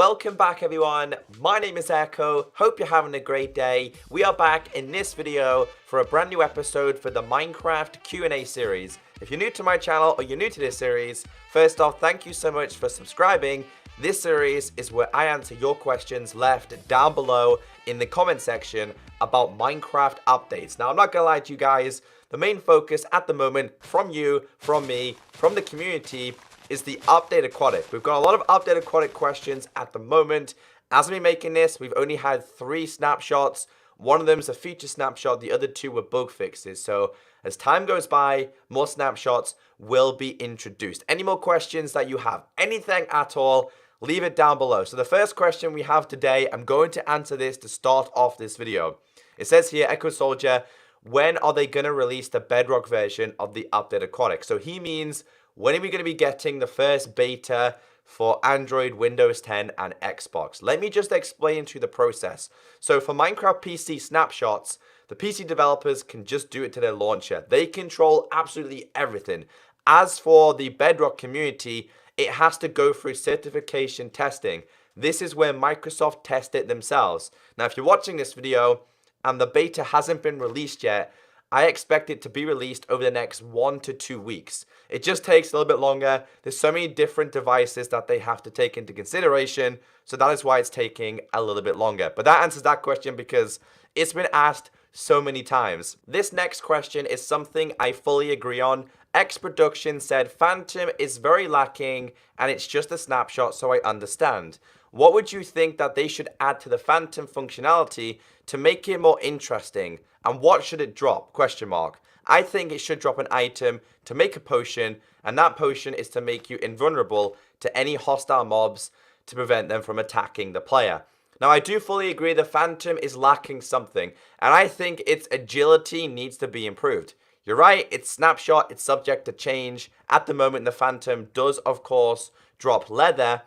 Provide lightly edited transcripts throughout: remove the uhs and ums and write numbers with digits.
welcome back everyone. My name is Echo. Hope you're having a great day. We are back in this video for a brand new episode for the Minecraft Q&A series. If you're new to my channel or you're new to this series, first off, thank you so much for subscribing. This series is where I answer your questions left down below in the comment section about Minecraft updates. Now, I'm not gonna lie to you guys, the main focus at the moment from you, from me, from the community is the update Aquatic. We've got a lot of update Aquatic questions at the moment. As we're making this, we've only had 3 snapshots. One of them is a feature snapshot, the other 2 were bug fixes. So as time goes by, more snapshots will be introduced. Any more questions that you have, anything at all, leave it down below. So the first question we have today, I'm going to answer this to start off this video. It says here, ECKOSOLDIER, when are they going to release the Bedrock version of the update Aquatic? So he means, when are we going to be getting the first beta for Android, Windows 10, and Xbox? Let me just explain to you the process. So for Minecraft PC snapshots, the PC developers can just do it to their launcher. They control absolutely everything. As for the Bedrock community, it has to go through certification testing. This is where Microsoft test it themselves. Now, if you're watching this video and the beta hasn't been released yet, I expect it to be released over the next 1 to 2 weeks. It just takes a little bit longer. There's so many different devices that they have to take into consideration, so that is why it's taking a little bit longer. But that answers that question because it's been asked so many times. This next question is something I fully agree on. X Production said Phantom is very lacking and it's just a snapshot, so I understand. What would you think that they should add to the Phantom functionality to make it more interesting? And what should it drop? Question mark. I think it should drop an item to make a potion, and that potion is to make you invulnerable to any hostile mobs to prevent them from attacking the player. Now, I do fully agree the Phantom is lacking something, and I think its agility needs to be improved. You're right, it's snapshot, it's subject to change. At the moment, the Phantom does, of course, drop leather.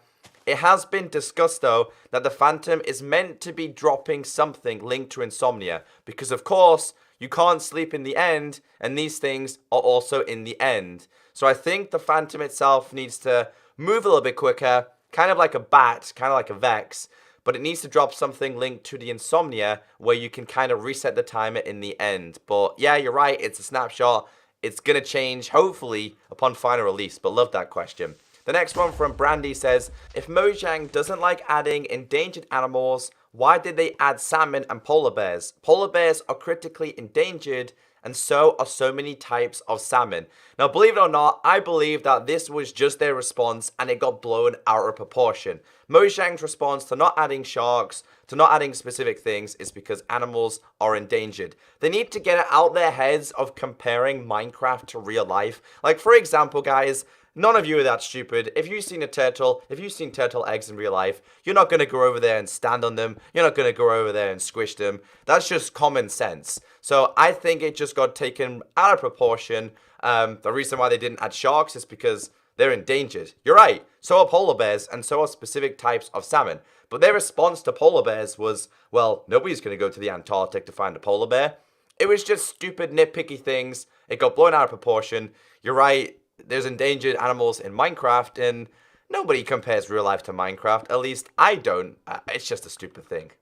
It has been discussed, though, that the Phantom is meant to be dropping something linked to insomnia. Because, of course, you can't sleep in the end, and these things are also in the end. So I think the Phantom itself needs to move a little bit quicker, kind of like a bat, kind of like a Vex. But it needs to drop something linked to the insomnia, where you can kind of reset the timer in the end. But, yeah, you're right, it's a snapshot. It's going to change, hopefully, upon final release. But love that question. The next one from Brandy says, if Mojang doesn't like adding endangered animals, why did they add salmon and polar bears? Polar bears are critically endangered, and so are so many types of salmon. Now, believe it or not, I believe that this was just their response and it got blown out of proportion. Mojang's response to not adding sharks, to not adding specific things, is because animals are endangered. They need to get it out their heads of comparing Minecraft to real life. Like, for example, guys, none of you are that stupid. If you've seen a turtle, if you've seen turtle eggs in real life, you're not going to go over there and stand on them. You're not going to go over there and squish them. That's just common sense. So I think it just got taken out of proportion. The reason why they didn't add sharks is because they're endangered. You're right. So are polar bears, and so are specific types of salmon. But their response to polar bears was, well, nobody's going to go to the Antarctic to find a polar bear. It was just stupid, nitpicky things. It got blown out of proportion. You're right. There's endangered animals in Minecraft, and nobody compares real life to Minecraft. At least I don't. It's just a stupid thing.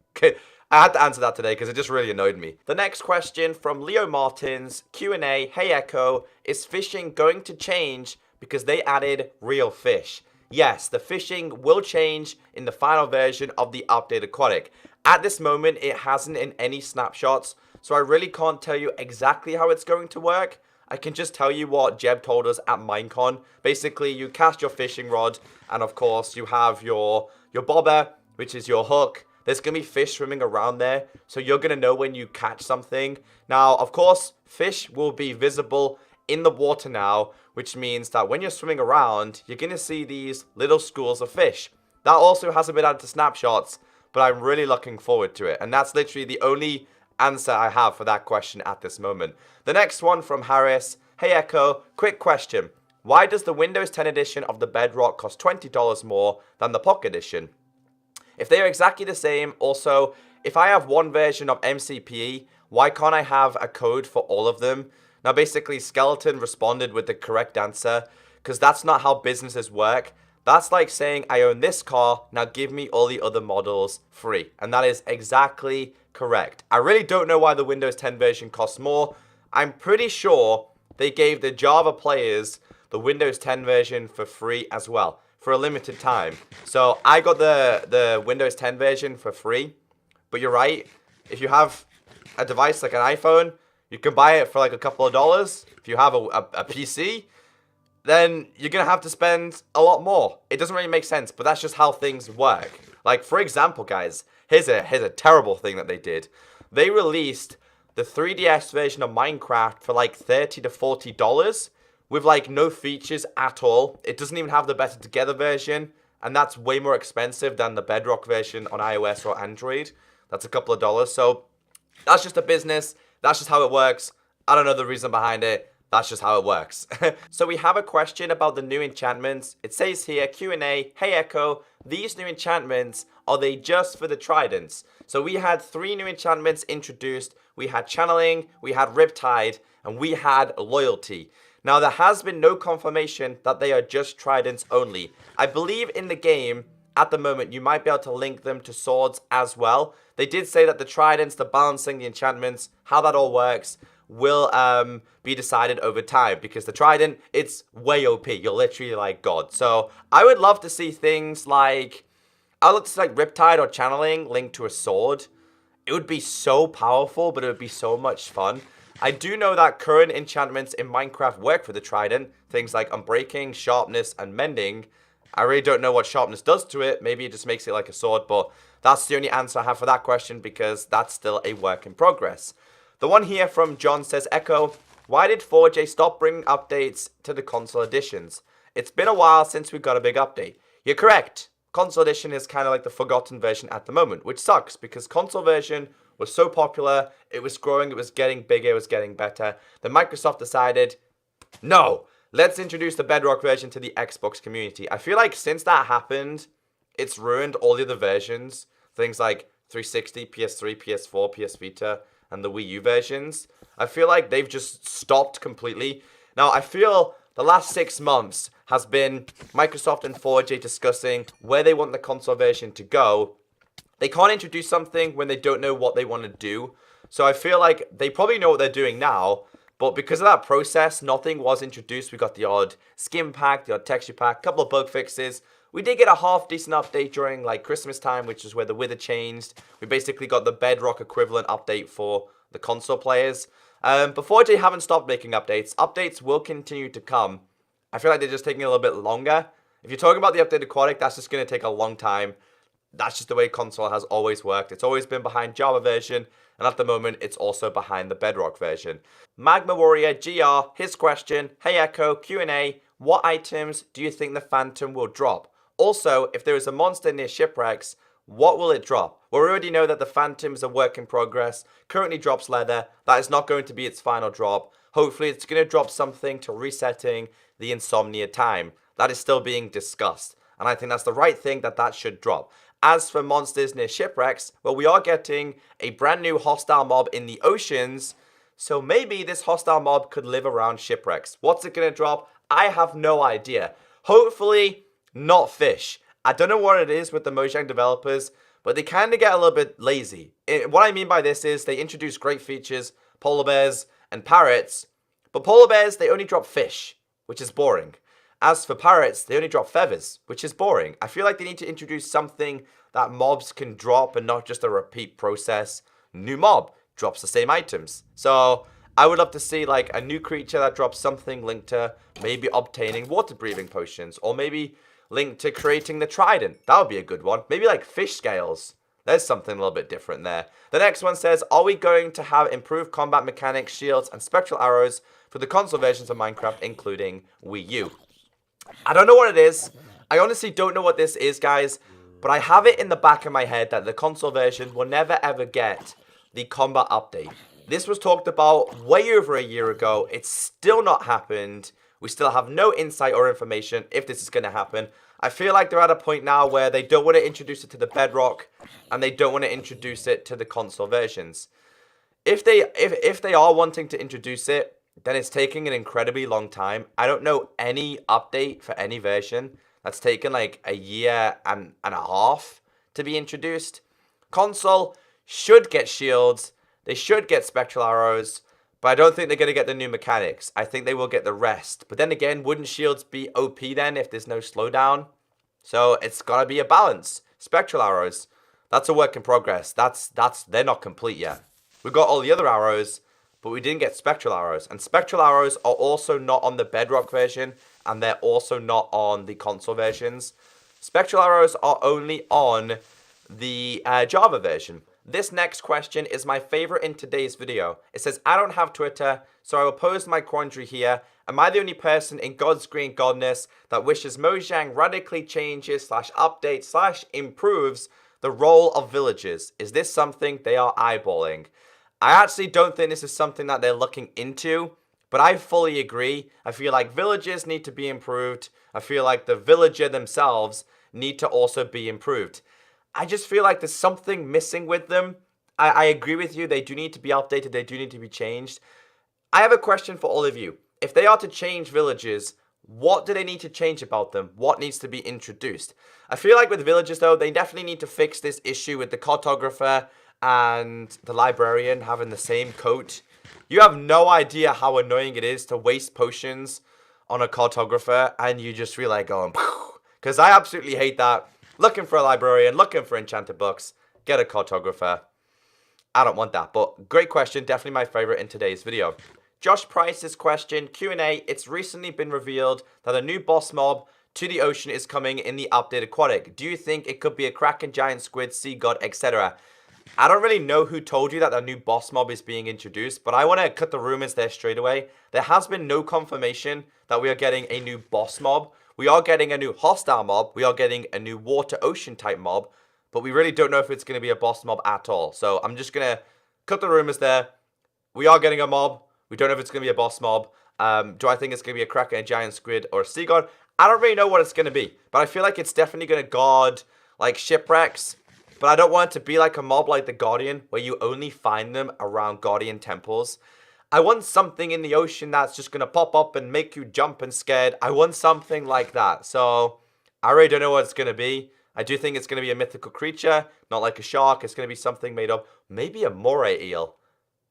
I had to answer that today because it just really annoyed me. The next question from Leo Martins, Q&A, hey Echo, is fishing going to change because they added real fish? Yes, the fishing will change in the final version of the update Aquatic. At this moment, it hasn't in any snapshots, so I really can't tell you exactly how it's going to work. I can just tell you what Jeb told us at Minecon. Basically, you cast your fishing rod, and of course, you have your bobber, which is your hook. There's going to be fish swimming around there, so you're going to know when you catch something. Now, of course, fish will be visible in the water now, which means that when you're swimming around, you're going to see these little schools of fish. That also hasn't been added to snapshots, but I'm really looking forward to it. And that's literally the only answer I have for that question at this moment. The next one from Harris. Hey Echo, quick question. Why does the Windows 10 edition of the Bedrock cost $20 more than the Pocket edition? If they are exactly the same, also, if I have one version of MCPE, why can't I have a code for all of them? Now, basically, Skeleton responded with the correct answer, because that's not how businesses work. That's like saying, I own this car, now give me all the other models free. And that is exactly correct. I really don't know why the Windows 10 version costs more. I'm pretty sure they gave the Java players the Windows 10 version for free as well, for a limited time. So I got the Windows 10 version for free. But you're right, if you have a device like an iPhone, you can buy it for like a couple of dollars. If you have a PC, then you're going to have to spend a lot more. It doesn't really make sense, but that's just how things work. Like, for example, guys, here's a terrible thing that they did. They released the 3DS version of Minecraft for like $30 to $40 with like no features at all. It doesn't even have the better together version, and that's way more expensive than the Bedrock version on iOS or Android. That's a couple of dollars. So that's just a business. That's just how it works. I don't know the reason behind it. That's just how it works. So we have a question about the new enchantments. It says here, Q&A, hey Echo, these new enchantments, are they just for the tridents? So we had 3 new enchantments introduced. We had channeling, we had riptide, and we had loyalty. Now there has been no confirmation that they are just tridents only. I believe in the game, at the moment, you might be able to link them to swords as well. They did say that the tridents, the balancing, the enchantments, how that all works, will be decided over time, because the trident, it's way OP. You're literally like God. So I would love to see things like, I would love to see like riptide or channeling linked to a sword. It would be so powerful, but it would be so much fun. I do know that current enchantments in Minecraft work for the trident, things like unbreaking, sharpness, and mending. I really don't know what sharpness does to it. Maybe it just makes it like a sword, but that's the only answer I have for that question, because that's still a work in progress. The one here from John says, Echo, why did 4J stop bringing updates to the console editions? It's been a while since we got a big update. You're correct. Console edition is kind of like the forgotten version at the moment, which sucks because console version was so popular. It was growing. It was getting bigger. It was getting better. Then Microsoft decided, no, let's introduce the Bedrock version to the Xbox community. I feel like since that happened, it's ruined all the other versions. Things like 360, PS3, PS4, PS Vita, and the Wii U versions. I feel like they've just stopped completely. Now, I feel the last 6 months has been Microsoft and 4J discussing where they want the console version to go. They can't introduce something when they don't know what they want to do. So I feel like they probably know what they're doing now, but because of that process, nothing was introduced. We got the odd skin pack, the odd texture pack, a couple of bug fixes. We did get a half-decent update during like Christmas time, which is where the wither changed. We basically got the Bedrock equivalent update for the console players. But 4J haven't stopped making updates. Updates will continue to come. I feel like they're just taking a little bit longer. If you're talking about the updated Aquatic, that's just going to take a long time. That's just the way console has always worked. It's always been behind Java version, and at the moment, it's also behind the Bedrock version. Magma Warrior GR, his question, hey Echo, Q&A, what items do you think the Phantom will drop? Also, if there is a monster near shipwrecks, what will it drop? Well, we already know that the Phantom is a work in progress, currently drops leather. That is not going to be its final drop. Hopefully, it's going to drop something to resetting the Insomnia time. That is still being discussed, and I think that's the right thing that should drop. As for monsters near shipwrecks, well, we are getting a brand new hostile mob in the oceans, so maybe this hostile mob could live around shipwrecks. What's it going to drop? I have no idea. Hopefully, not fish. I don't know what it is with the Mojang developers, but they kind of get a little bit lazy. What I mean by this is they introduce great features, polar bears and parrots, but polar bears, they only drop fish, which is boring. As for parrots, they only drop feathers, which is boring. I feel like they need to introduce something that mobs can drop and not just a repeat process. New mob drops the same items. So I would love to see like a new creature that drops something linked to maybe obtaining water breathing potions, or maybe linked to creating the trident. That would be a good one. Maybe like fish scales. There's something a little bit different there. The next one says, are we going to have improved combat mechanics, shields, and spectral arrows for the console versions of Minecraft, including Wii U? I don't know what it is. I honestly don't know what this is, guys. But I have it in the back of my head that the console version will never ever get the combat update. This was talked about way over a year ago. It's still not happened. We still have no insight or information if this is going to happen. I feel like they're at a point now where they don't want to introduce it to the Bedrock, and they don't want to introduce it to the console versions. If they are wanting to introduce it, then it's taking an incredibly long time. I don't know any update for any version that's taken like a year and a half to be introduced. Console should get shields. They should get spectral arrows. But I don't think they're going to get the new mechanics. I think they will get the rest. But then again, wouldn't shields be OP then if there's no slowdown? So it's got to be a balance. Spectral arrows, that's a work in progress. They're not complete yet. We got all the other arrows, but we didn't get spectral arrows. And spectral arrows are also not on the Bedrock version, and they're also not on the console versions. Spectral arrows are only on the Java version. This next question is my favorite in today's video. It says, I don't have Twitter, so I will pose my quandary here. Am I the only person in God's green godness that wishes Mojang radically changes / updates / improves the role of villagers? Is this something they are eyeballing? I actually don't think this is something that they're looking into, but I fully agree. I feel like villagers need to be improved. I feel like the villager themselves need to also be improved. I just feel like there's something missing with them. I agree with you. They do need to be updated. They do need to be changed. I have a question for all of you. If they are to change villagers, what do they need to change about them? What needs to be introduced? I feel like with villagers, though, they definitely need to fix this issue with the cartographer and the librarian having the same coat. You have no idea how annoying it is to waste potions on a cartographer, and you just feel like going, because I absolutely hate that. Looking for a librarian, looking for enchanted books, get a cartographer. I don't want that, but great question. Definitely my favorite in today's video. Josh Price's question, Q&A. It's recently been revealed that a new boss mob to the ocean is coming in the updated Aquatic. Do you think it could be a kraken, giant squid, sea god, etc.? I don't really know who told you that a new boss mob is being introduced, but I want to cut the rumors there straight away. There has been no confirmation that we are getting a new boss mob. We are getting a new hostile mob. We are getting a new water-ocean type mob. But we really don't know if it's going to be a boss mob at all. So I'm just going to cut the rumors there. We are getting a mob. We don't know if it's going to be a boss mob. Do I think it's going to be a kraken, a giant squid, or a sea god? I don't really know what it's going to be. But I feel like it's definitely going to guard like shipwrecks. But I don't want it to be like a mob like the Guardian, where you only find them around Guardian temples. I want something in the ocean that's just going to pop up and make you jump and scared. I want something like that. So I really don't know what it's going to be. I do think it's going to be a mythical creature, not like a shark. It's going to be something made of maybe a moray eel.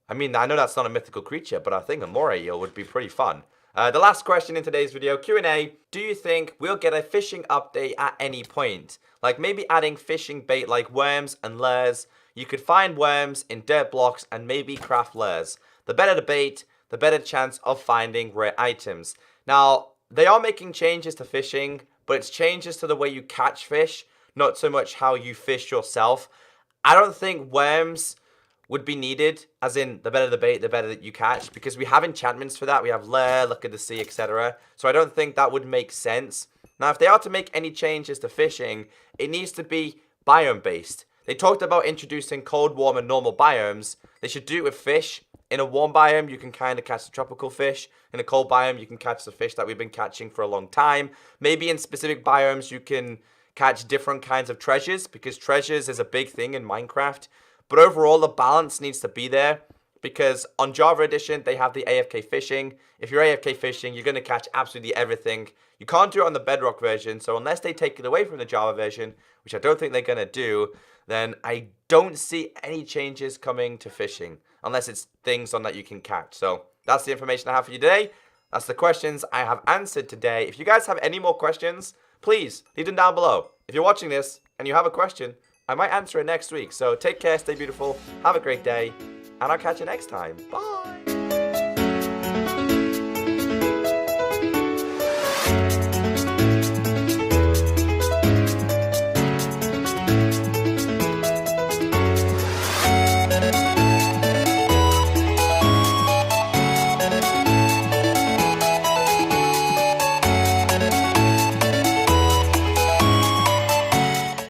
I mean, I know that's not a mythical creature, but I think a moray eel would be pretty fun. The last question in today's video, Q&A. Do you think we'll get a fishing update at any point? Like maybe adding fishing bait like worms and lures. You could find worms in dirt blocks and maybe craft lures. The better the bait, the better chance of finding rare items. Now, they are making changes to fishing, but it's changes to the way you catch fish, not so much how you fish yourself. I don't think worms would be needed, as in the better the bait, the better that you catch, because we have enchantments for that. We have lair, look at the sea, etc. So I don't think that would make sense. Now, if they are to make any changes to fishing, it needs to be biome-based. They talked about introducing cold, warm, and normal biomes. They should do it with fish. In a warm biome, you can kind of catch the tropical fish. In a cold biome, you can catch the fish that we've been catching for a long time. Maybe in specific biomes, you can catch different kinds of treasures, because treasures is a big thing in Minecraft. But overall, the balance needs to be there, because on Java Edition, they have the AFK fishing. If you're AFK fishing, you're going to catch absolutely everything. You can't do it on the Bedrock version, so unless they take it away from the Java version, which I don't think they're going to do, then I don't see any changes coming to fishing, unless it's things on that you can catch. So that's the information I have for you today. That's the questions I have answered today. If you guys have any more questions, please leave them down below. If you're watching this and you have a question, I might answer it next week. So take care, stay beautiful, have a great day, and I'll catch you next time. Bye!